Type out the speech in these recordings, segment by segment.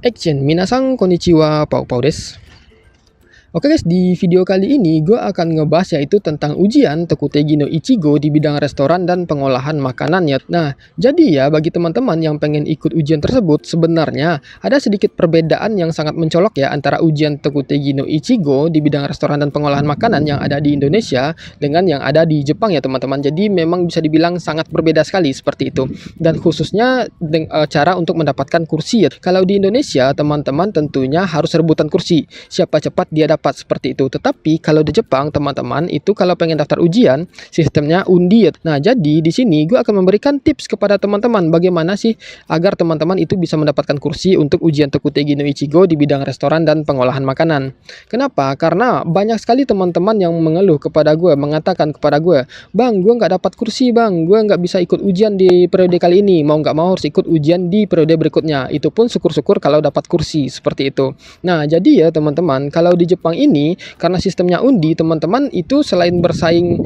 Action, minasan konnichiwa, pau desu. Oke guys, di video kali ini gue akan ngebahas yaitu tentang ujian Tokutegi no Ichigo di bidang restoran dan pengolahan makanan ya. Nah, jadi ya bagi teman-teman yang pengen ikut ujian tersebut, sebenarnya ada sedikit perbedaan yang sangat mencolok ya antara ujian Tokutegi no Ichigo di bidang restoran dan pengolahan makanan yang ada di Indonesia dengan yang ada di Jepang ya teman-teman. Jadi memang bisa dibilang sangat berbeda sekali seperti itu. Dan khususnya cara untuk mendapatkan kursi ya. Kalau di Indonesia teman-teman tentunya harus rebutan kursi. Siapa cepat dia dapat seperti itu. Tetapi kalau di Jepang teman-teman itu kalau pengen daftar ujian sistemnya undi. Nah jadi di sini gue akan memberikan tips kepada teman-teman bagaimana sih agar teman-teman itu bisa mendapatkan kursi untuk ujian Tokutegi no Ichigo di bidang restoran dan pengolahan makanan. Kenapa? Karena banyak sekali teman-teman yang mengeluh kepada gue, mengatakan kepada gue, bang gue nggak dapat kursi bang, gue nggak bisa ikut ujian di periode kali ini, mau nggak mau harus ikut ujian di periode berikutnya. Itu pun syukur-syukur kalau dapat kursi seperti itu. Nah jadi ya teman-teman, kalau di Jepang ini karena sistemnya undi, teman-teman itu selain bersaing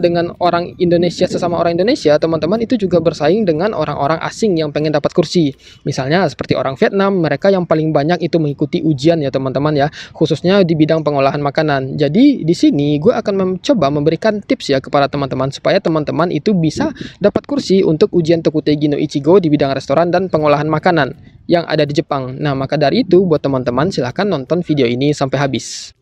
dengan orang Indonesia, sesama orang Indonesia, teman-teman itu juga bersaing dengan orang-orang asing yang pengen dapat kursi. Misalnya seperti orang Vietnam, mereka yang paling banyak itu mengikuti ujian ya teman-teman ya, khususnya di bidang pengolahan makanan. Jadi di sini gue akan mencoba memberikan tips ya kepada teman-teman supaya teman-teman itu bisa dapat kursi untuk ujian Tokutegi no Ichigo di bidang restoran dan pengolahan makanan yang ada di Jepang. Nah, maka dari itu buat teman-teman silahkan nonton video ini sampai habis.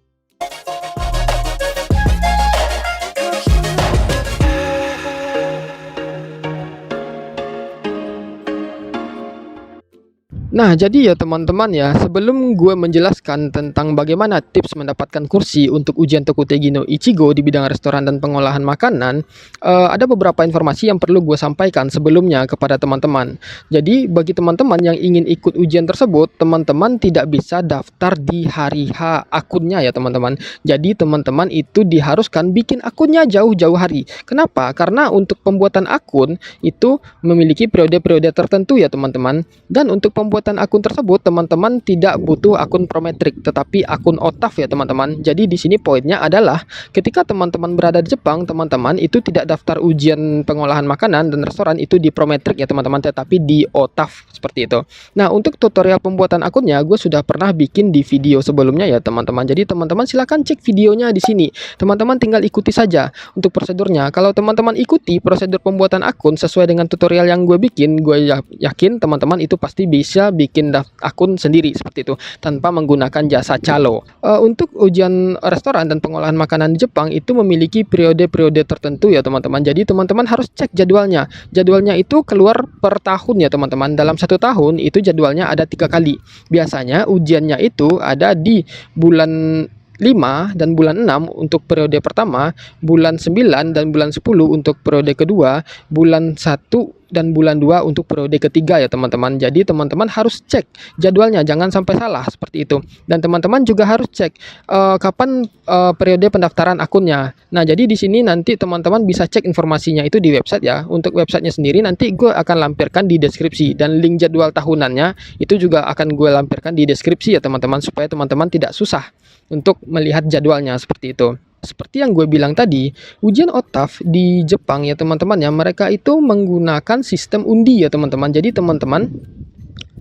Nah, jadi ya teman-teman ya, sebelum gue menjelaskan tentang bagaimana tips mendapatkan kursi untuk ujian Tokutegi no Ichigo di bidang restoran dan pengolahan makanan, ada beberapa informasi yang perlu gue sampaikan sebelumnya kepada teman-teman. Jadi, bagi teman-teman yang ingin ikut ujian tersebut, teman-teman tidak bisa daftar di hari H akunnya ya teman-teman. Jadi, teman-teman itu diharuskan bikin akunnya jauh-jauh hari. Kenapa? Karena untuk pembuatan akun itu memiliki periode-periode tertentu ya teman-teman. Dan untuk pembuatan akun tersebut teman-teman tidak butuh akun Prometric tetapi akun OTAF ya teman-teman. Jadi di sini poinnya adalah ketika teman-teman berada di Jepang, teman-teman itu tidak daftar ujian pengolahan makanan dan restoran itu di Prometric ya teman-teman, tetapi di OTAF seperti itu. Nah, untuk tutorial pembuatan akunnya gue sudah pernah bikin di video sebelumnya ya teman-teman. Jadi teman-teman silahkan cek videonya di sini. Teman-teman tinggal ikuti saja untuk prosedurnya. Kalau teman-teman ikuti prosedur pembuatan akun sesuai dengan tutorial yang gue bikin, gue yakin teman-teman itu pasti bisa bikin akun sendiri seperti itu tanpa menggunakan jasa calo. Untuk ujian restoran dan pengolahan makanan di Jepang itu memiliki periode-periode tertentu ya teman-teman. Jadi teman-teman harus cek jadwalnya. Jadwalnya itu keluar per tahun ya teman-teman. Dalam satu tahun itu jadwalnya ada 3 kali. Biasanya ujiannya itu ada di bulan 5 dan bulan 6 untuk periode pertama, bulan 9 dan bulan 10 untuk periode kedua, bulan 1 dan bulan 2 untuk periode ketiga ya teman-teman. Jadi teman-teman harus cek jadwalnya, jangan sampai salah seperti itu. Dan teman-teman juga harus cek kapan periode pendaftaran akunnya. Nah, jadi di sini nanti teman-teman bisa cek informasinya itu di website ya. Untuk websitenya sendiri nanti gue akan lampirkan di deskripsi, dan link jadwal tahunannya itu juga akan gue lampirkan di deskripsi ya teman-teman, supaya teman-teman tidak susah untuk melihat jadwalnya seperti itu. Seperti yang gue bilang tadi, ujian OTAF di Jepang ya teman-teman ya, mereka itu menggunakan sistem undi ya teman-teman. Jadi teman-teman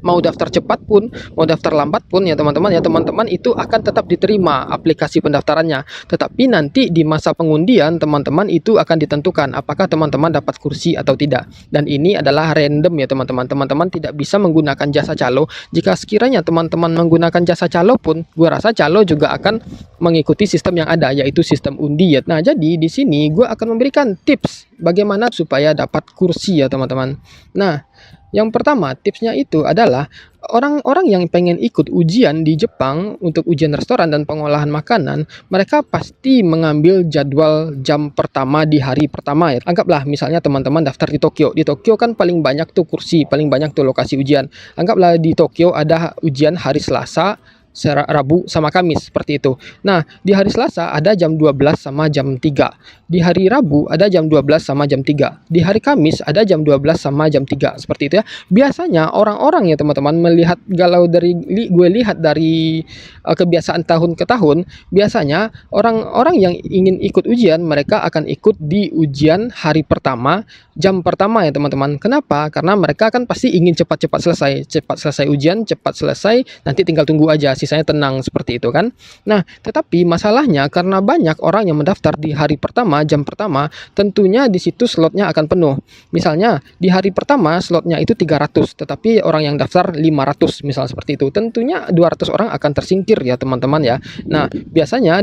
mau daftar cepat pun, mau daftar lambat pun ya teman-teman itu akan tetap diterima aplikasi pendaftarannya. Tetapi nanti di masa pengundian teman-teman itu akan ditentukan apakah teman-teman dapat kursi atau tidak. Dan ini adalah random ya teman-teman. Teman-teman tidak bisa menggunakan jasa calo. Jika sekiranya teman-teman menggunakan jasa calo pun, gua rasa calo juga akan mengikuti sistem yang ada, yaitu sistem undi ya. Nah, jadi di sini gua akan memberikan tips bagaimana supaya dapat kursi ya teman-teman. Nah, yang pertama tipsnya itu adalah orang-orang yang pengen ikut ujian di Jepang untuk ujian restoran dan pengolahan makanan, mereka pasti mengambil jadwal jam pertama di hari pertama ya. Anggaplah misalnya teman-teman daftar di Tokyo. Di Tokyo kan paling banyak tuh kursi, paling banyak tuh lokasi ujian. Anggaplah di Tokyo ada ujian hari Selasa, Rabu sama Kamis seperti itu. Nah, di hari Selasa ada jam 12 sama jam 3. Di hari Rabu ada jam 12 sama jam 3. Di hari Kamis ada jam 12 sama jam 3 seperti itu ya. Biasanya orang-orang ya teman-teman melihat galau dari gue lihat dari kebiasaan tahun ke tahun, biasanya orang-orang yang ingin ikut ujian mereka akan ikut di ujian hari pertama, jam pertama ya teman-teman. Kenapa? Karena mereka kan pasti ingin cepat-cepat selesai ujian, cepat selesai, nanti tinggal tunggu aja, sisanya tenang seperti itu kan. Nah, tetapi masalahnya karena banyak orang yang mendaftar di hari pertama, jam pertama, tentunya di situ slotnya akan penuh. Misalnya di hari pertama slotnya itu 300, tetapi orang yang daftar 500 misal seperti itu. Tentunya 200 orang akan tersingkir ya teman-teman ya. Nah, biasanya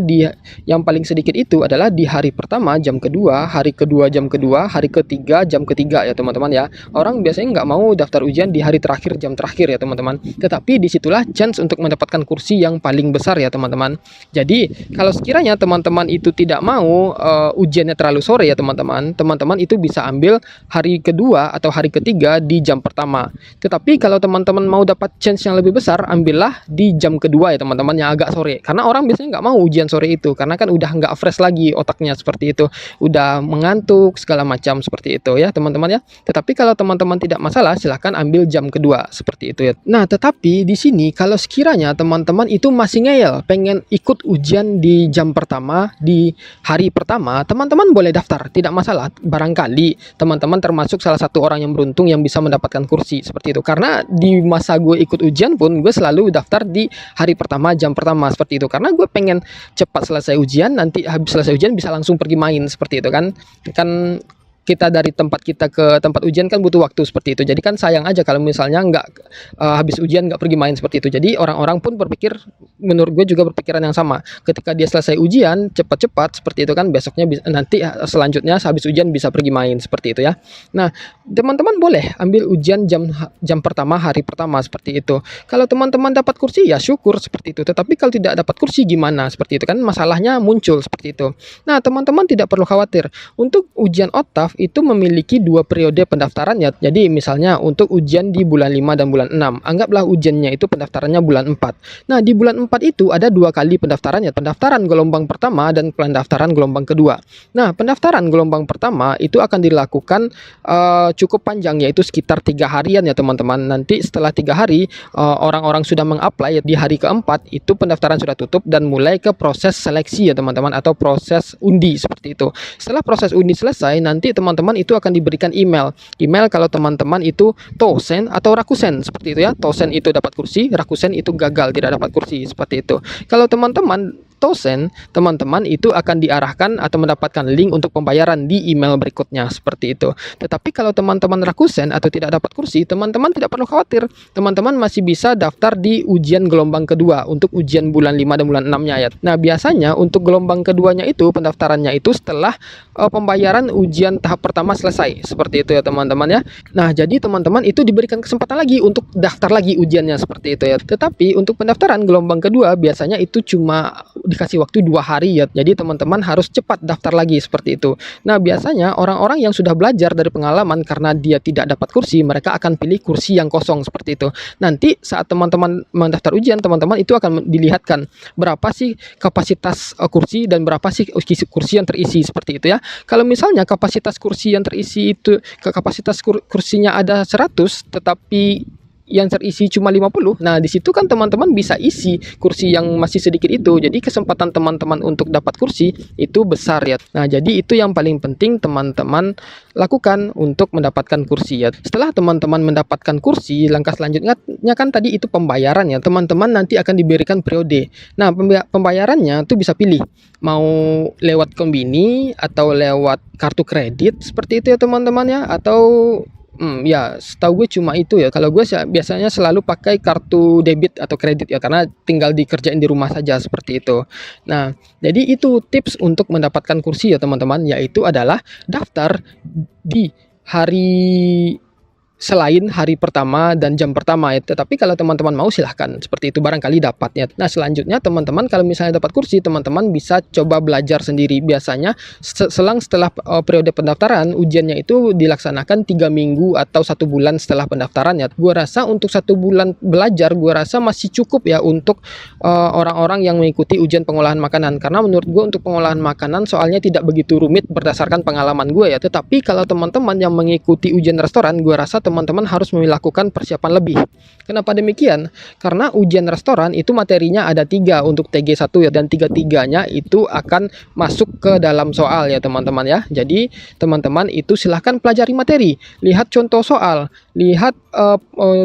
yang paling sedikit itu adalah di hari pertama jam kedua, hari kedua jam kedua, hari ketiga jam ketiga ya teman-teman ya. Orang biasanya nggak mau daftar ujian di hari terakhir, jam terakhir ya teman-teman. Tetapi disitulah chance untuk mendapatkan kursi yang paling besar ya teman-teman. Jadi kalau sekiranya teman-teman itu tidak mau ujiannya terlalu sore ya teman-teman, teman-teman itu bisa ambil hari kedua atau hari ketiga di jam pertama. Tetapi kalau teman-teman mau dapat chance yang lebih besar, ambillah di jam kedua ya teman-teman, yang agak sore. Karena orang biasanya nggak mau ujian sore itu, karena kan udah nggak fresh lagi otaknya seperti itu, udah mengantuk segala macam seperti itu ya teman-teman ya. Tetapi kalau teman-teman tidak masalah, silahkan ambil jam kedua seperti itu ya. Nah, tetapi di sini kalau sekiranya teman-teman itu masih ngeyel pengen ikut ujian di jam pertama, di hari pertama, teman-teman boleh daftar, tidak masalah. Barangkali teman-teman termasuk salah satu orang yang beruntung yang bisa mendapatkan kursi seperti itu. Karena di masa gue ikut ujian pun gue selalu daftar di hari pertama, jam pertama seperti itu. Karena gue pengen cepat selesai ujian, nanti habis selesai ujian bisa langsung pergi main seperti itu kan. Kan kita dari tempat kita ke tempat ujian kan butuh waktu seperti itu. Jadi kan sayang aja kalau misalnya nggak habis ujian nggak pergi main seperti itu. Jadi orang-orang pun berpikir, menurut gue juga berpikiran yang sama. Ketika dia selesai ujian cepat-cepat seperti itu kan, besoknya nanti selanjutnya habis ujian bisa pergi main seperti itu ya. Nah, teman-teman boleh ambil ujian jam pertama, hari pertama seperti itu. Kalau teman-teman dapat kursi ya syukur seperti itu. Tetapi kalau tidak dapat kursi gimana seperti itu kan, masalahnya muncul seperti itu. Nah, teman-teman tidak perlu khawatir. Untuk ujian OTAF itu memiliki 2 periode pendaftaran ya. Jadi misalnya untuk ujian di bulan 5 dan bulan 6, anggaplah ujiannya itu pendaftarannya bulan 4. Nah, di bulan 4 itu ada 2 kali pendaftaran ya, pendaftaran gelombang pertama dan pendaftaran gelombang kedua. Nah, pendaftaran gelombang pertama itu akan dilakukan cukup panjang, yaitu sekitar 3 harian ya teman-teman. Nanti setelah 3 hari orang-orang sudah mengapply, di hari keempat itu pendaftaran sudah tutup dan mulai ke proses seleksi ya teman-teman, atau proses undi seperti itu. Setelah proses undi selesai, nanti teman-teman itu akan diberikan email kalau teman-teman itu tosen atau rakusen seperti itu ya. Tosen itu dapat kursi, rakusen itu gagal tidak dapat kursi seperti itu. Kalau teman-teman tosen, teman-teman itu akan diarahkan atau mendapatkan link untuk pembayaran di email berikutnya seperti itu. Tetapi kalau teman-teman rakusen atau tidak dapat kursi, teman-teman tidak perlu khawatir. Teman-teman masih bisa daftar di ujian gelombang kedua untuk ujian bulan 5 dan bulan 6-nya ya. Nah, biasanya untuk gelombang keduanya itu pendaftarannya itu setelah pembayaran ujian tahap pertama selesai. Seperti itu ya teman-teman ya. Nah, jadi teman-teman itu diberikan kesempatan lagi untuk daftar lagi ujiannya seperti itu ya. Tetapi untuk pendaftaran gelombang kedua biasanya itu cuma dikasih waktu 2 hari ya. Jadi teman-teman harus cepat daftar lagi seperti itu. Nah, biasanya orang-orang yang sudah belajar dari pengalaman, karena dia tidak dapat kursi, mereka akan pilih kursi yang kosong seperti itu. Nanti saat teman-teman mendaftar ujian, teman-teman itu akan dilihatkan berapa sih kapasitas kursi dan berapa sih kursi yang terisi seperti itu ya. Kalau misalnya kapasitas kursi yang terisi itu, kapasitas kursinya ada 100 tetapi yang terisi cuma 50. Nah, di situ kan teman-teman bisa isi kursi yang masih sedikit itu. Jadi kesempatan teman-teman untuk dapat kursi itu besar ya. Nah, jadi itu yang paling penting teman-teman lakukan untuk mendapatkan kursi ya. Setelah teman-teman mendapatkan kursi, langkah selanjutnya kan tadi itu pembayaran ya. Teman-teman nanti akan diberikan periode. Nah, pembayarannya tuh bisa pilih mau lewat kombini atau lewat kartu kredit seperti itu ya teman-teman ya, atau ya setahu gue cuma itu ya. Kalau gue biasanya selalu pakai kartu debit atau kredit ya, karena tinggal dikerjain di rumah saja seperti itu. Nah, jadi itu tips untuk mendapatkan kursi ya teman-teman, yaitu adalah daftar di hari selain hari pertama dan jam pertama ya. Tetapi kalau teman-teman mau silahkan seperti itu, barangkali dapatnya. Nah, selanjutnya teman-teman kalau misalnya dapat kursi, teman-teman bisa coba belajar sendiri. Biasanya selang setelah periode pendaftaran, ujiannya itu dilaksanakan 3 minggu atau 1 bulan setelah pendaftaran ya. Gua rasa untuk 1 bulan belajar, gua rasa masih cukup ya untuk orang-orang yang mengikuti ujian pengolahan makanan. Karena menurut gue untuk pengolahan makanan soalnya tidak begitu rumit berdasarkan pengalaman gue ya. Tetapi kalau teman-teman yang mengikuti ujian restoran, gue rasa teman-teman harus melakukan persiapan lebih. Kenapa demikian? Karena ujian restoran itu materinya ada 3 untuk TG1 ya, dan 3-tiganya itu akan masuk ke dalam soal ya teman-teman ya. Jadi teman-teman itu silahkan pelajari materi, lihat contoh soal, lihat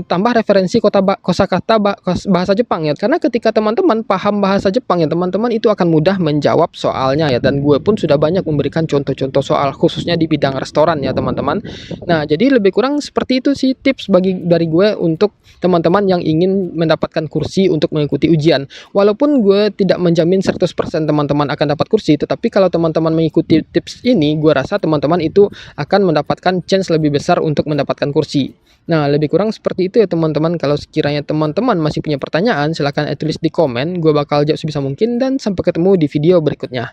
tambah referensi kosakata bahasa Jepang ya. Karena ketika teman-teman paham bahasa Jepang ya, teman-teman itu akan mudah menjawab soalnya ya. Dan gue pun sudah banyak memberikan contoh-contoh soal khususnya di bidang restoran ya teman-teman. Nah, jadi lebih kurang seperti itu sih tips dari gue untuk teman-teman yang ingin mendapatkan kursi untuk mengikuti ujian. Walaupun gue tidak menjamin 100% teman-teman akan dapat kursi, tetapi kalau teman-teman mengikuti tips ini, gue rasa teman-teman itu akan mendapatkan chance lebih besar untuk mendapatkan kursi. Nah, lebih kurang seperti itu ya teman-teman. Kalau sekiranya teman-teman masih punya pertanyaan, silahkan tulis di komen. Gue bakal jawab sebisa mungkin dan sampai ketemu di video berikutnya.